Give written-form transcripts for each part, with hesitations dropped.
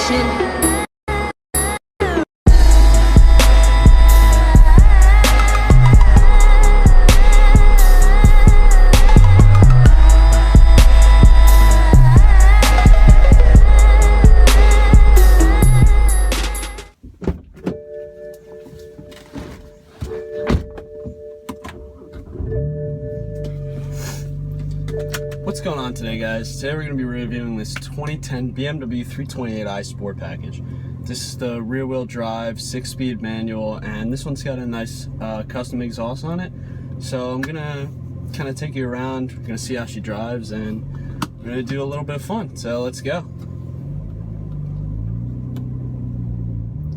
station. What's going on today, guys? Today we're going to be reviewing this 2010 BMW 328i Sport Package. This is the rear-wheel drive, 6-speed manual, and this one's got a nice custom exhaust on it. So I'm going to kind of take you around, we're going to see how she drives, and we're going to do a little bit of fun. So let's go.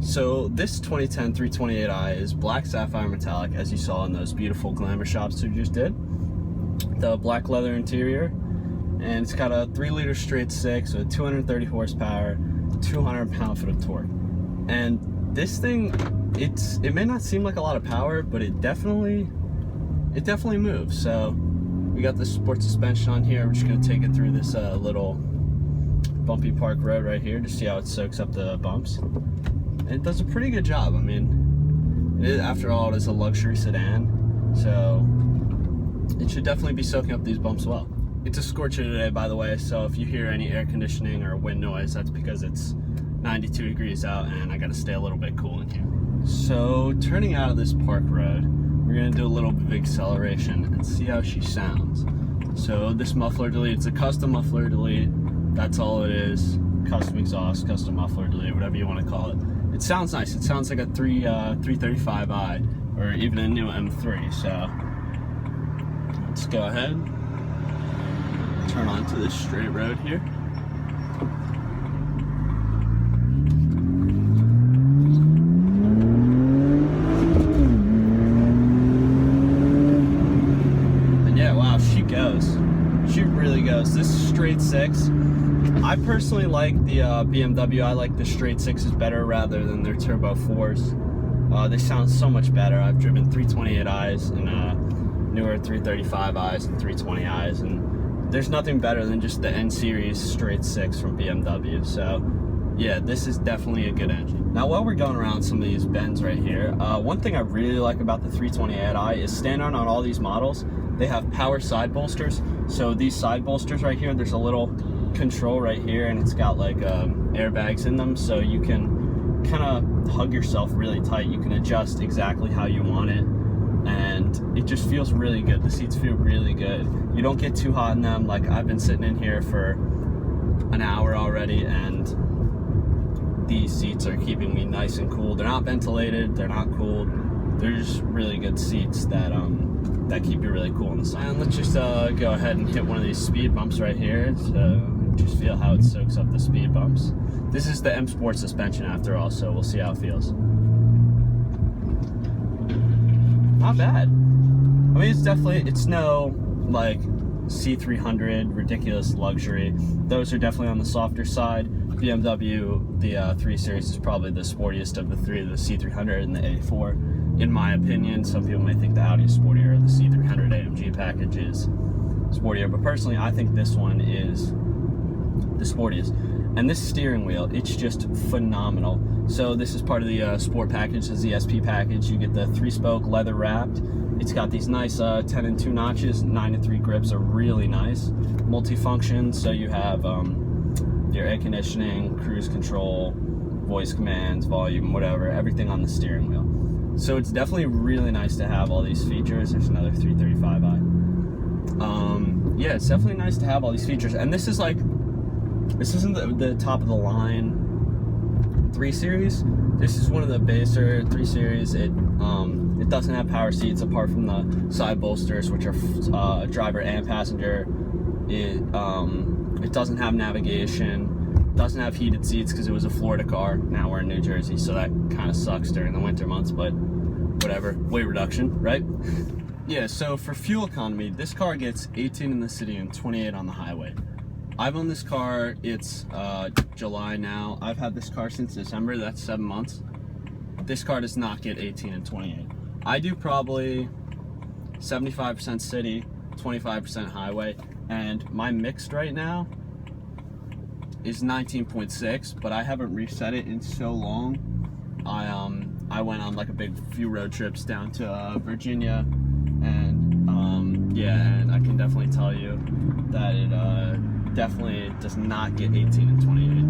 So this 2010 328i is black sapphire metallic, as you saw in those beautiful glamour shots we just did. The black leather interior, and it's got a 3-liter straight six with 230 horsepower, 200 pound-foot of torque. And this thing, it may not seem like a lot of power, but it definitely moves. So we got the sport suspension on here. We're just going to take it through this little bumpy park road right here to see how it soaks up the bumps. And it does a pretty good job. I mean, after all, it is a luxury sedan, so it should definitely be soaking up these bumps well. It's a scorcher today, by the way, so if you hear any air conditioning or wind noise, that's because it's 92 degrees out and I gotta stay a little bit cool in here. So turning out of this park road, we're gonna do a little bit of acceleration and see how she sounds. So this muffler delete, it's a custom muffler delete. That's all it is. Custom exhaust, custom muffler delete, whatever you want to call it. It sounds nice. It sounds like a 335i or even a new M3. So let's go ahead, turn onto this straight road here. And yeah, wow, she goes. She really goes. This straight six, I personally like the BMW. I like the straight sixes better rather than their turbo fours. They sound so much better. I've driven 328i's and newer 335i's and 320i's, and there's nothing better than just the N series straight six from BMW. So yeah, this is definitely a good engine. Now while we're going around some of these bends right here, one thing I really like about the 328i is standard on all these models, they have power side bolsters. So these side bolsters right here, there's a little control right here, and it's got like airbags in them, so you can kind of hug yourself really tight. You can adjust exactly how you want it, and it just feels really good. The seats feel really good. You don't get too hot in them. Like, I've been sitting in here for an hour already, and these seats are keeping me nice and cool. They're not ventilated, they're not cooled. They're just really good seats that keep you really cool in the sun. And let's just go ahead and hit one of these speed bumps right here. So just feel how it soaks up the speed bumps. This is the M Sport suspension after all, so we'll see how it feels. Not bad. I mean, it's no like C300 ridiculous luxury. Those are definitely on the softer side. BMW, the 3 Series is probably the sportiest of the three, the C300 and the A4. In my opinion, some people may think the Audi is sportier, or the C300 AMG package is sportier, but personally I think this one is the sportiest. And this steering wheel, it's just phenomenal. So this is part of the sport package, this is the SP package. You get the 3-spoke leather wrapped. It's got these nice 10 and 2 notches, 9 and 3 grips are really nice. Multifunction, so you have your air conditioning, cruise control, voice commands, volume, whatever, everything on the steering wheel. So it's definitely really nice to have all these features. There's another 335i. Yeah, it's definitely nice to have all these features. And this is like, this isn't the top of the line 3 Series. This is one of the baser 3 Series. It doesn't have power seats apart from the side bolsters, which are driver and passenger. It doesn't have navigation. Doesn't have heated seats because it was a Florida car. Now we're in New Jersey, so that kind of sucks during the winter months, but whatever. Weight reduction, right? Yeah, so for fuel economy, this car gets 18 in the city and 28 on the highway. I've owned this car, it's July now. I've had this car since December, that's 7 months. This car does not get 18 and 28. I do probably 75% city, 25% highway, and my mixed right now is 19.6, but I haven't reset it in so long. I went on like a few road trips down to Virginia, and yeah, and I can definitely tell you that it definitely does not get 18 and 28.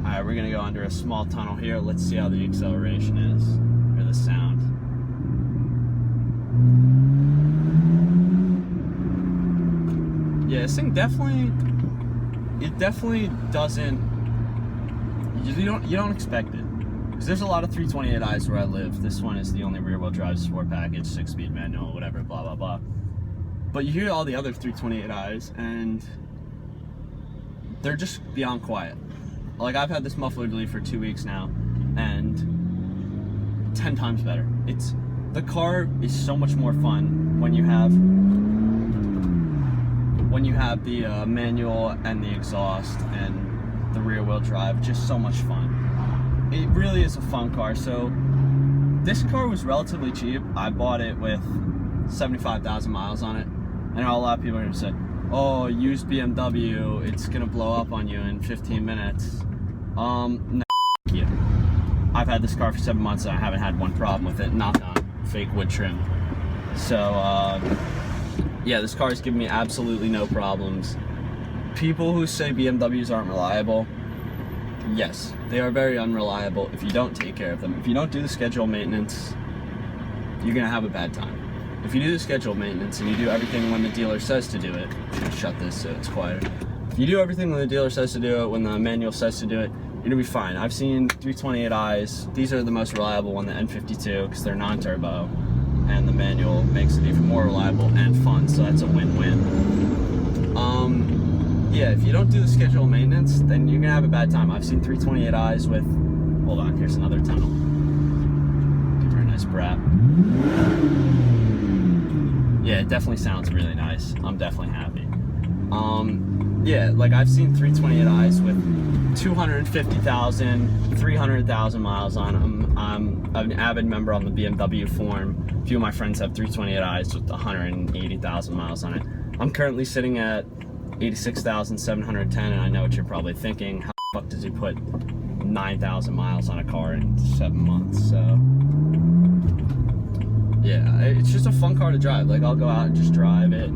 Alright, we're gonna go under a small tunnel here. Let's see how the acceleration is, or the sound. Yeah, this thing definitely doesn't, you don't expect it. Because there's a lot of 328i's where I live. This one is the only rear wheel drive sport package, 6-speed manual, whatever, blah, blah, blah. But you hear all the other 328i's and they're just beyond quiet. Like, I've had this muffler delete for 2 weeks now, and 10 times better. The car is so much more fun when you have the manual and the exhaust and the rear wheel drive. Just so much fun. It really is a fun car. So this car was relatively cheap. I bought it with 75,000 miles on it. I know a lot of people are gonna say, oh, used BMW, it's gonna blow up on you in 15 minutes. No, you. I've had this car for 7 months and I haven't had one problem with it. Knock on fake wood trim. So yeah, this car has given me absolutely no problems. People who say BMWs aren't reliable, yes, they are very unreliable if you don't take care of them. If you don't do the scheduled maintenance, you're gonna have a bad time. If you do the scheduled maintenance and you do everything when the dealer says to do it, I'm gonna shut this so it's quieter. If you do everything when the dealer says to do it, when the manual says to do it, you're gonna be fine. I've seen 328i's. These are the most reliable one, the N52, because they're non-turbo, and the manual makes it even more reliable and fun, so that's a win-win. Yeah, if you don't do the scheduled maintenance, then you're gonna have a bad time. I've seen 328i's with, hold on, here's another tunnel. Give her a nice brat. Yeah, it definitely sounds really nice. I'm definitely happy. Yeah, like I've seen 328i's with 250,000, 300,000 miles on them. I'm an avid member on the BMW forum. A few of my friends have 328i's with 180,000 miles on it. I'm currently sitting at 86,710, and I know what you're probably thinking. How the fuck does he put 9,000 miles on a car in 7 months? So yeah, it's just a fun car to drive. Like, I'll go out and just drive it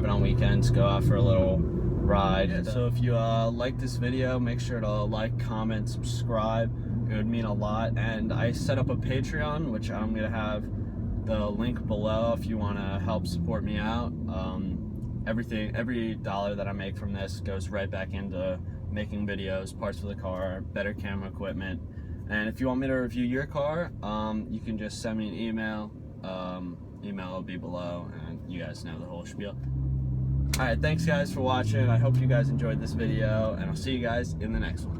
on weekends, go out for a little ride. Yeah, so if you like this video, make sure to like, comment, subscribe. It would mean a lot. And I set up a Patreon, which I'm gonna have the link below if you want to help support me out. Every dollar that I make from this goes right back into making videos, parts for the car, better camera equipment. And if you want me to review your car, you can just send me an email. Email will be below, and you guys know the whole spiel. Alright, thanks guys for watching. I hope you guys enjoyed this video, and I'll see you guys in the next one.